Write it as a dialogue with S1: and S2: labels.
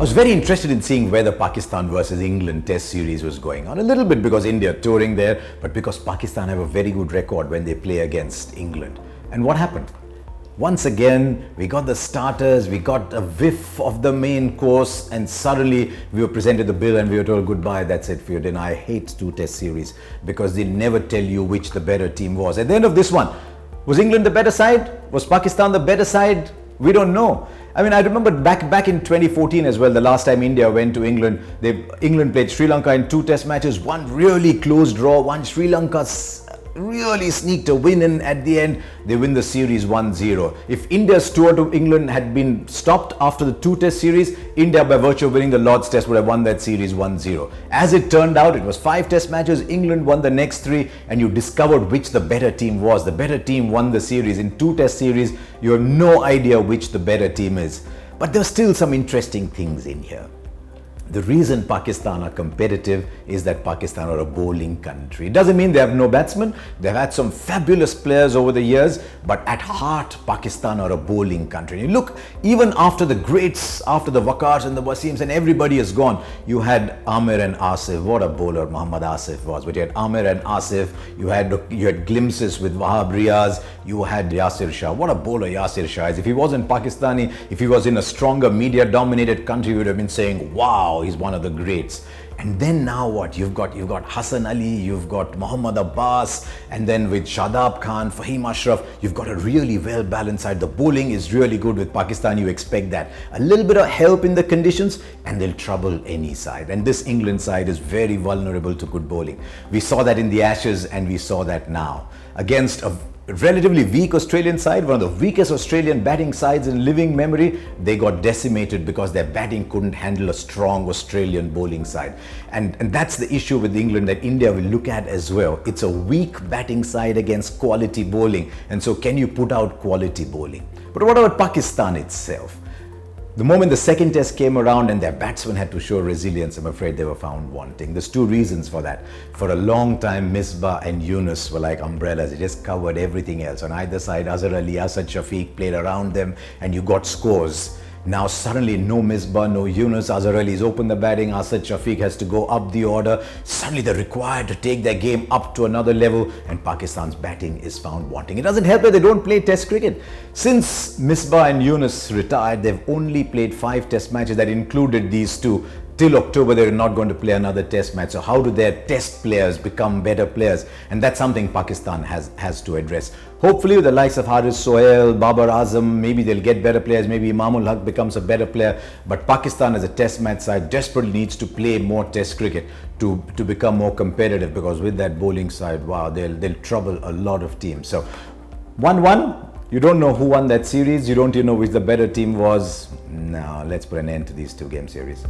S1: was very interested in seeing where the Pakistan versus England test series was going on. A little bit because India touring there, but because Pakistan have a very good record when they play against England. And what happened? Once again, we got the starters, we got a whiff of the main course, and suddenly we were presented the bill and we were told goodbye, that's it for your dinner. I hate two test series because they never tell you which the better team was. At the end of this one, was England the better side? Was Pakistan the better side? We don't know. I mean, I remember back in 2014 as well, the last time India went to England, England played Sri Lanka in two test matches, one really close draw, one Sri Lanka really sneaked a win in at the end. They win the series 1-0. If India's tour to England had been stopped after the two test series, India by virtue of winning the Lord's Test would have won that series 1-0. As it turned out, it was 5 test matches. England won the next 3 and you discovered which the better team was. The better team won the series. In 2 test series, you have no idea which the better team is. But there are still some interesting things in here. The reason Pakistan are competitive is that Pakistan are a bowling country. It doesn't mean they have no batsmen. They've had some fabulous players over the years, but at heart, Pakistan are a bowling country. And you look, even after the greats, after the Waqars and the Wasims and everybody has gone, you had Amir and Asif. What a bowler Muhammad Asif was. But you had Amir and Asif. You had glimpses with Wahab Riaz. You had Yasir Shah. What a bowler Yasir Shah is. If he wasn't Pakistani, if he was in a stronger media-dominated country, we would have been saying, wow, he's one of the greats. And then now what? You've got Hassan Ali, you've got Muhammad Abbas, and then with Shadab Khan, Fahim Ashraf, you've got a really well-balanced side. The bowling is really good with Pakistan, you expect that. A little bit of help in the conditions and they'll trouble any side. And this England side is very vulnerable to good bowling. We saw that in the Ashes and we saw that now. Against a relatively weak Australian side, one of the weakest Australian batting sides in living memory, they got decimated because their batting couldn't handle a strong Australian bowling side. And that's the issue with England that India will look at as well. It's a weak batting side against quality bowling. And so can you put out quality bowling? But what about Pakistan itself? The moment the second test came around and their batsmen had to show resilience, I'm afraid they were found wanting. There's 2 reasons for that. For a long time, Misbah and Yunus were like umbrellas. They just covered everything else. On either side, Azhar Ali, Asad Shafiq played around them and you got scores. Now suddenly no Misbah, no Yunus, Azhar Ali's opened the batting, Asad Shafiq has to go up the order. Suddenly they're required to take their game up to another level and Pakistan's batting is found wanting. It doesn't help that they don't play test cricket. Since Misbah and Yunus retired, they've only played 5 test matches that included these 2. Till October, they're not going to play another test match. So how do their test players become better players? And that's something Pakistan has to address. Hopefully with the likes of Haris Sohail, Babar Azam, maybe they'll get better players. Maybe Imamul Haq becomes a better player. But Pakistan as a test match side desperately needs to play more test cricket to become more competitive, because with that bowling side, wow, they'll trouble a lot of teams. So 1-1. You don't know who won that series. You don't even know which the better team was. Now let's put an end to these 2-game series.